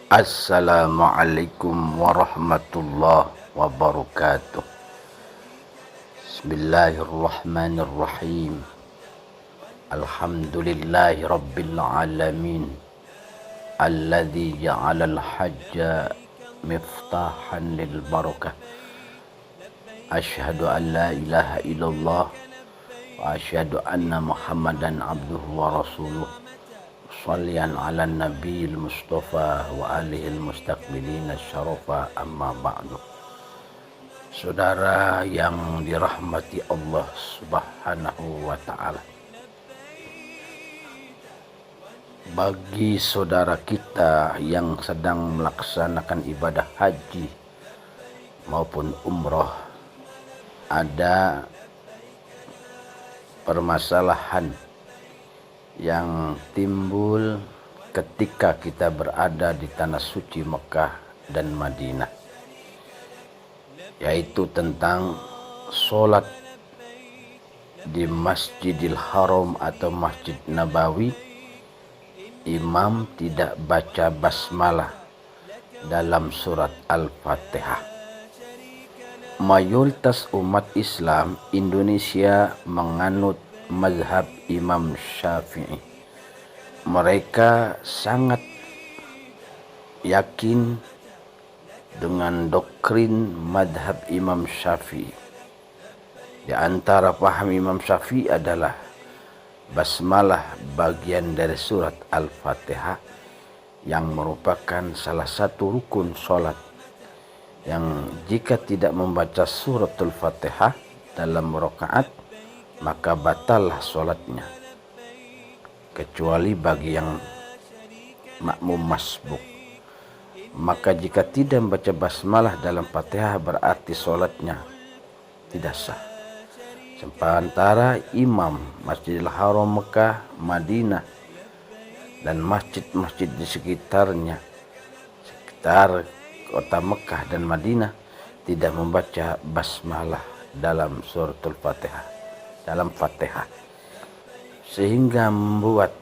Assalamualaikum warahmatullahi wabarakatuh. Bismillahirrahmanirrahim. Alhamdulillahi rabbil alamin. Alladzi ja'alal hajja miftahan lil barakah. Asyhadu an la ilaha illallah wa asyhadu anna Muhammadan abduhu wa rasuluh. Sallian ala nabiyil mustafa wa alihil mustaqbilina syarafa, amma ba'du. Saudara yang dirahmati Allah subhanahu wa ta'ala, bagi saudara kita yang sedang melaksanakan ibadah haji maupun umroh, ada permasalahan yang timbul ketika kita berada di tanah suci Mekah dan Madinah, yaitu tentang sholat di Masjidil Haram atau Masjid Nabawi. Imam tidak baca basmalah dalam surat Al-Fatihah. Mayoritas umat Islam Indonesia menganut mazhab Imam Syafi'i. Mereka sangat yakin dengan doktrin mazhab Imam Syafi'i. Di antara paham Imam Syafi'i adalah basmalah bagian dari surat Al-Fatihah yang merupakan salah satu rukun sholat, yang jika tidak membaca suratul Fatihah dalam rakaat maka batallah sholatnya, kecuali bagi yang makmum masbuk. Maka jika tidak membaca basmalah dalam Fatihah berarti sholatnya tidak sah. Sementara imam Masjidil Haram Mekah, Madinah dan masjid-masjid di sekitar kota Mekah dan Madinah tidak membaca basmalah dalam suratul Fatihah, dalam Fatihah, sehingga membuat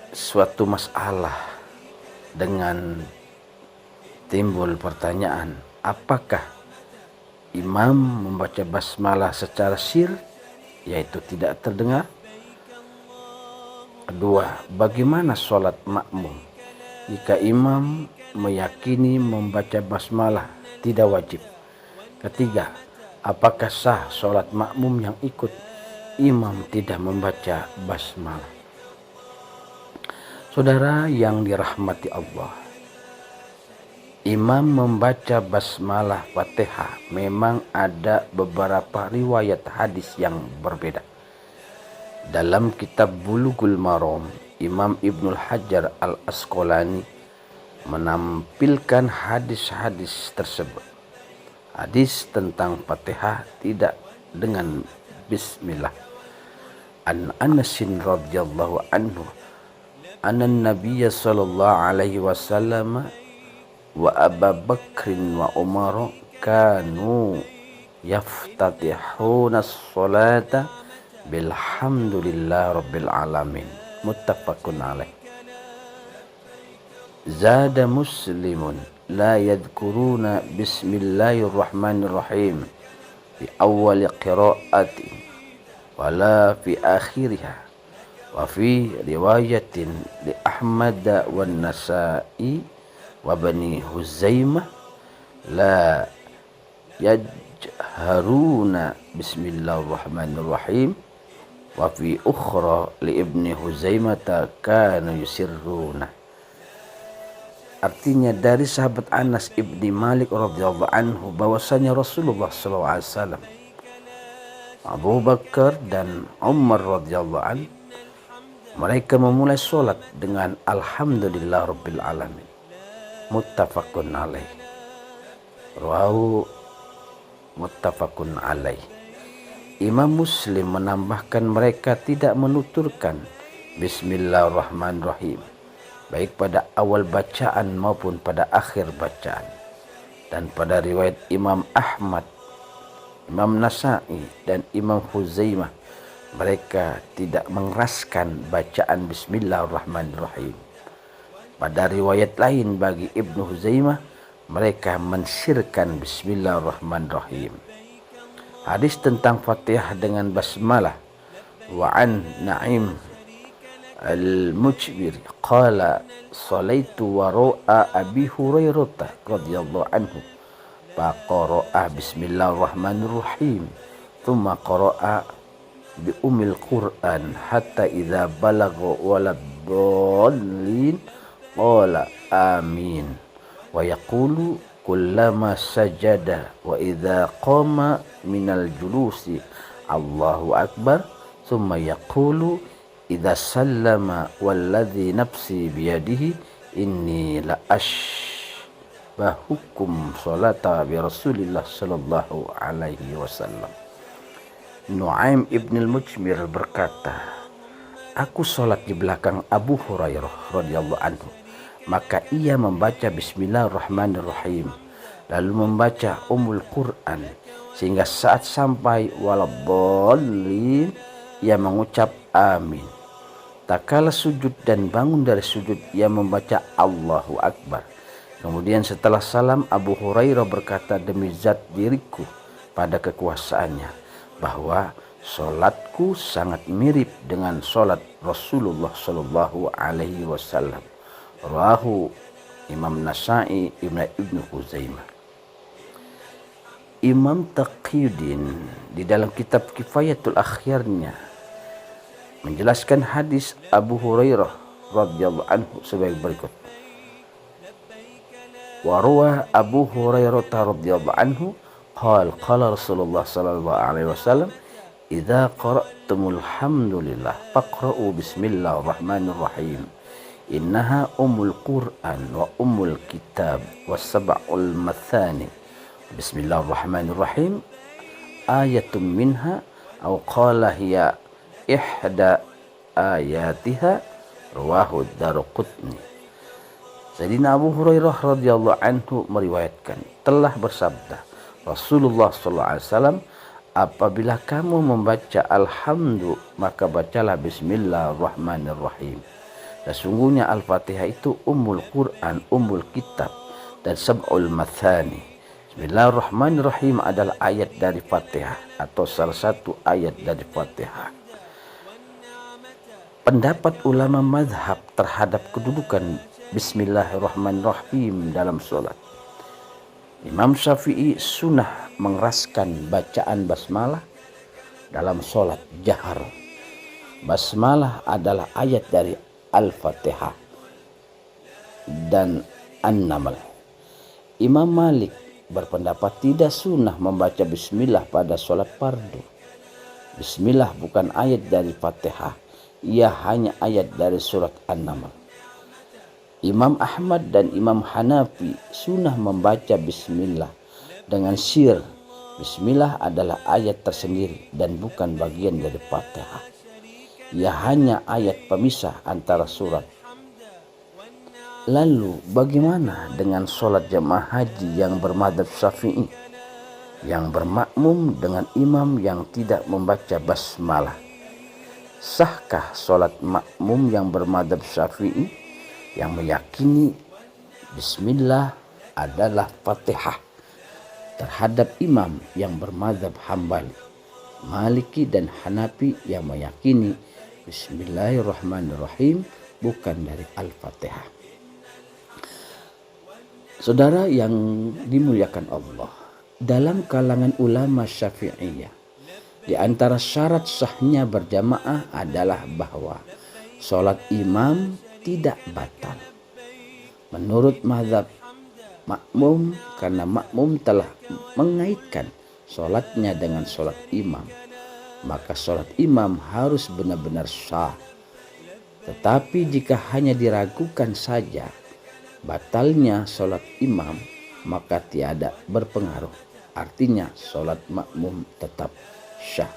suatu masalah dengan timbul pertanyaan, apakah imam membaca basmalah secara sir, yaitu tidak terdengar? Kedua, bagaimana sholat makmum jika imam meyakini membaca basmalah tidak wajib? Ketiga, apakah sah sholat makmum yang ikut imam tidak membaca basmalah? Saudara yang dirahmati Allah, imam membaca basmalah Fatihah memang ada beberapa riwayat hadis yang berbeda. Dalam kitab Bulughul Maram, Imam Ibnul Hajar Al-Asqalani menampilkan hadis-hadis tersebut. Hadis tentang Fatihah tidak dengan bismillah. An Anasin radhiyallahu anhu anna Nabiyya sallallahu alaihi wasallam wa Abu Bakrin wa Umar kanu yaftatihuna as-salata bilhamdulillah rabbil alamin. Muttafaqun alaih. Zada Muslimun la yadhkuruna bismillahirrahmanirrahim fi awal qiraati wala fi akhiriha, wa fi riwayatin li Ahmad wa Nasa'i wa Bani Huzaimah la yajharuna bismillahirrahmanirrahim, wa fi ukhra li Ibni Huzaimah kanu yusirruna. Artinya dari sahabat Anas ibni Malik radhiyallahu anhu bahwasanya Rasulullah SAW, Abu Bakar dan Umar radhiyallahu anhu, mereka memulai sholat dengan alhamdulillah rabbil alamin. Muttafaqun alaih. Rawahu muttafaqun alaih. Imam Muslim menambahkan mereka tidak menuturkan bismillahirrahmanirrahim baik pada awal bacaan maupun pada akhir bacaan. Dan pada riwayat Imam Ahmad, Imam Nasa'i dan Imam Huzaimah, mereka tidak mengeraskan bacaan bismillahirrahmanirrahim. Pada riwayat lain bagi Ibnu Huzaimah, mereka mensirkan Bismillahirrahmanirrahim. Hadis tentang Fatihah dengan basmalah. Wa an Na'im al-Mujbir qala salaitu wara'a Abi Hurairah radhiyallahu anhu faqara'a Bismillahirrahmanirrahim thumma qara'a bi umil Qur'an hatta idza balagha waladdallin qala amin wa yaqulu kullama sajada wa idza qama minal julusi Allahu akbar thumma yaqulu idza sallama walladzi nafsi biyadihi inni la ashbahukum salata bi Rasulillah sallallahu alaihi wasallam. Nu'aim ibn al-Mujmir berkata, aku sholat di belakang Abu Hurairah radhiyallahu anhu, maka ia membaca Bismillahirrahmanirrahim, lalu membaca Ummul Quran, sehingga saat sampai waladdallin ia mengucap amin. Tak kala sujud dan bangun dari sujud ia membaca Allahu Akbar. Kemudian setelah salam, Abu Hurairah berkata, demi zat diriku pada kekuasaannya, bahwa solatku sangat mirip dengan solat Rasulullah Sallallahu Alaihi Wasallam. Rawahu Imam Nasa'i Ibnu Huzaimah. Imam Taqiyuddin di dalam kitab Kifayatul Akhyarnya menjelaskan hadis Abu Hurairah radhiyallahu anhu sebagai berikut. Wa rawa Abu Hurairah radhiyallahu anhu qala Rasulullah sallallahu alaihi wasallam idza qara'tumul hamdulillah faqra'u bismillahirrahmanirrahim innaha ummul Qur'an wa ummul kitab was sab'ul mathani. Bismillahirrahmanirrahim ayatun minha aw qala hiya ihda ayatiha. Rawahu Daruqutni. Sayyidina Abu Hurairah radhiyallahu anhu meriwayatkan, telah bersabda Rasulullah sallallahu alaihi wasallam, apabila kamu membaca alhamdu maka bacalah bismillahirrahmanirrahim. Sesungguhnya Al-Fatihah itu ummul Quran, ummul kitab dan sab'ul mathani. Bismillahirrahmanirrahim adalah ayat dari Fatihah atau salah satu ayat dari Fatihah. Pendapat ulama mazhab terhadap kedudukan Bismillahirrahmanirrahim dalam sholat. Imam Syafi'i sunnah mengeraskan bacaan basmalah dalam sholat jahar. Basmalah adalah ayat dari Al-Fatihah dan An-Naml. Imam Malik berpendapat tidak sunnah membaca bismillah pada sholat fardu. Bismillah bukan ayat dari Fatihah, ia hanya ayat dari surat An-Naml. Imam Ahmad dan Imam Hanafi sunnah membaca bismillah dengan sir. Bismillah adalah ayat tersendiri dan bukan bagian dari Fatihah. Ia hanya ayat pemisah antara surat. Lalu bagaimana dengan sholat jamaah haji yang bermadzhab Syafi'i, yang bermakmum dengan imam yang tidak membaca basmalah? Sahkah sholat makmum yang bermadzhab Syafi'i yang meyakini bismillah adalah Fatihah terhadap imam yang bermadzhab Hambali, Maliki dan Hanafi yang meyakini bismillahirrahmanirrahim bukan dari Al-Fatihah? Saudara yang dimuliakan Allah, dalam kalangan ulama Syafi'iyah, di antara syarat sahnya berjamaah adalah bahwa sholat imam tidak batal. Menurut mazhab makmum, karena makmum telah mengaitkan sholatnya dengan sholat imam, maka sholat imam harus benar-benar sah. Tetapi jika hanya diragukan saja batalnya sholat imam, maka tiada berpengaruh. Artinya sholat makmum tetap syah.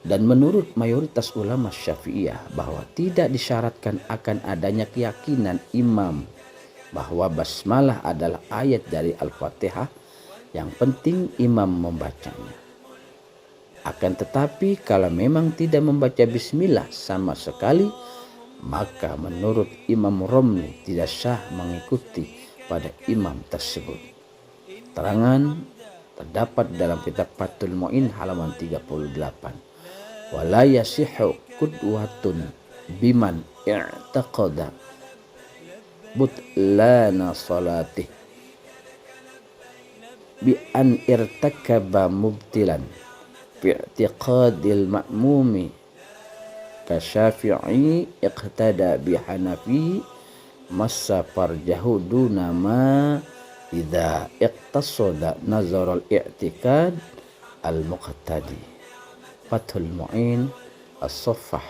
Dan menurut mayoritas ulama Syafi'iyah bahwa tidak disyaratkan akan adanya keyakinan imam bahwa basmalah adalah ayat dari Al-Fatihah, yang penting imam membacanya. Akan tetapi kalau memang tidak membaca bismillah sama sekali, maka menurut Imam Romli tidak sah mengikuti pada imam tersebut. Terangan terdapat dalam kitab Fathul Mu'in halaman 38. Wala yasihu qudwatun biman i'taqada butlana salatih bi an irtakaba mubtilan fi i'tiqadil ma'mumi kasyafi'i iqtada bi hanafi massa farjahu duna ma idza iqtasada nazar al-i'tikad al-muqtadi. Fathul Mu'in as-Saffah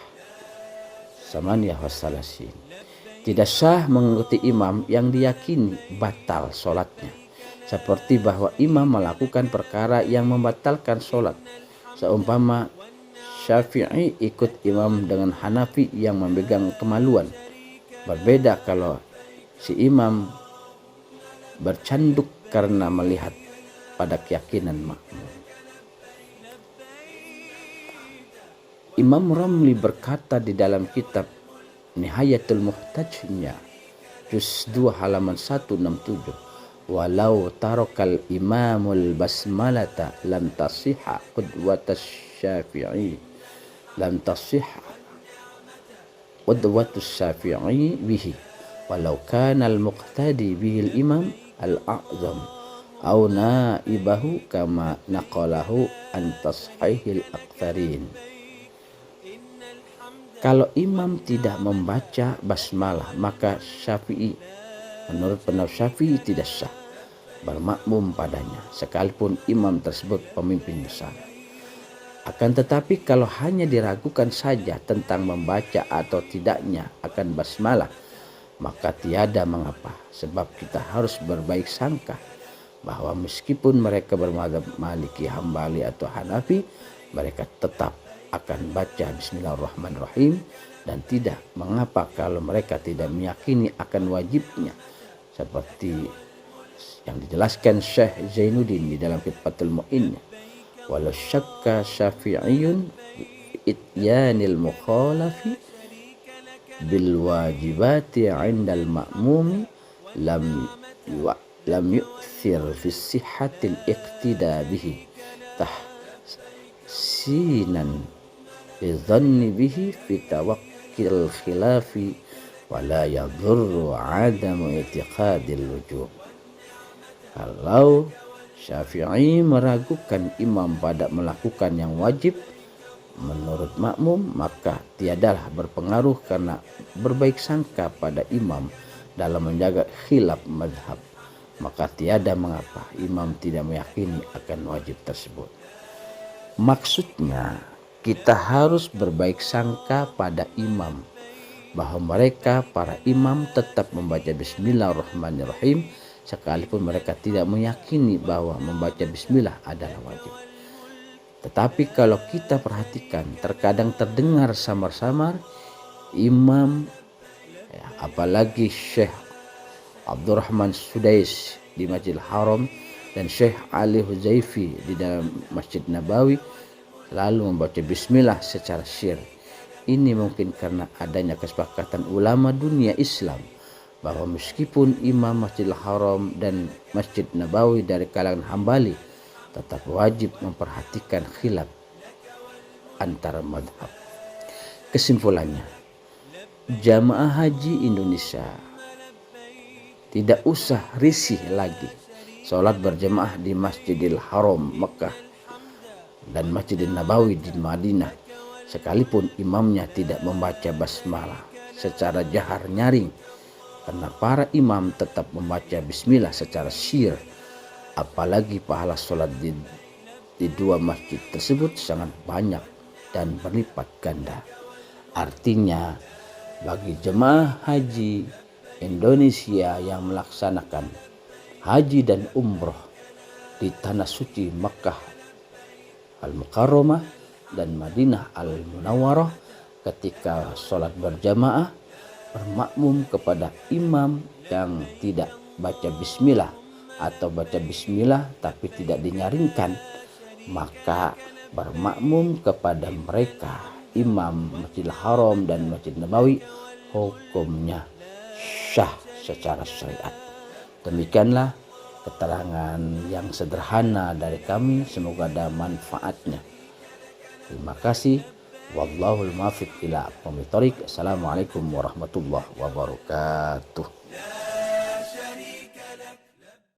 38. Tidak sah mengikuti imam yang diyakini batal sholatnya, seperti bahwa imam melakukan perkara yang membatalkan sholat. Seumpama Syafi'i ikut imam dengan Hanafi yang memegang kemaluan. Berbeda kalau si imam bercanduk karena melihat pada keyakinan makmum. Imam Ramli berkata di dalam kitab Nihayatul Muhtajnya juz 2 halaman 167, walau tarakal imamul basmalata lam tasihha qudwatas Syafi'i lam tasihha qudwatus Syafi'i bihi walau kana al-muqtadi bihi al-imam al-a'zam aw naibahu kama naqalahu an tashihil aktsarin. Kalau imam tidak membaca basmalah, maka Syafi'i, menurut pendapat Syafi'i, tidak sah bermakmum padanya, sekalipun imam tersebut pemimpin besar. Akan tetapi kalau hanya diragukan saja tentang membaca atau tidaknya akan basmalah, maka tiada mengapa, sebab kita harus berbaik sangka bahwa meskipun mereka bermadzhab Maliki, Hambali atau Hanafi, mereka tetap akan baca Bismillahirrahmanirrahim, dan tidak mengapa kalau mereka tidak meyakini akan wajibnya, seperti yang dijelaskan Syekh Zainuddin di dalam Fathul Mu'in. Walau syakka syafi'iyun ityanil mukhalafi bil wajibati 'indal ma'mumi lam yu'thir fi sihhatil iqtida bihi tahsinan bizanni bihi fi tawakkil khilafi wala yadurru 'adamu i'tiqadil wujub. Kalau Syafi'i meragukan imam pada melakukan yang wajib menurut makmum, maka tiadalah berpengaruh karena berbaik sangka pada imam dalam menjaga khilaf madhab, maka tiada mengapa imam tidak meyakini akan wajib tersebut. Maksudnya kita harus berbaik sangka pada imam bahwa mereka para imam tetap membaca Bismillahirrahmanirrahim sekalipun mereka tidak meyakini bahwa membaca bismillah adalah wajib. Tetapi kalau kita perhatikan, terkadang terdengar samar-samar imam, apalagi Syekh Abdurrahman Sudais di Masjidil Haram dan Syekh Ali Huzaifi di dalam Masjid Nabawi lalu membaca bismillah secara syir. Ini mungkin karena adanya kesepakatan ulama dunia Islam bahwa meskipun imam Masjidil Haram dan Masjid Nabawi dari kalangan Hambali, tetap wajib memperhatikan khilaf antara madhab. Kesimpulannya, jamaah haji Indonesia tidak usah risih lagi sholat berjamaah di Masjidil Haram Mekah dan Masjidil Nabawi di Madinah, sekalipun imamnya tidak membaca basmalah secara jahar nyaring, karena para imam tetap membaca bismillah secara syir. Apalagi pahala sholat di dua masjid tersebut sangat banyak dan berlipat ganda. Artinya bagi jemaah haji Indonesia yang melaksanakan haji dan umroh di tanah suci Makkah Al-Mukarramah dan Madinah Al-Munawwarah, ketika sholat berjamaah bermakmum kepada imam yang tidak baca bismillah atau baca bismillah tapi tidak dinyaringkan, maka bermakmum kepada mereka imam Masjidil Haram dan Masjid Nabawi hukumnya syah secara syariat. Demikianlah keterangan yang sederhana dari kami, semoga ada manfaatnya. Terima kasih. Wallahul muwaffiq ila aqwamit thoriq. Assalamualaikum warahmatullahi wabarakatuh.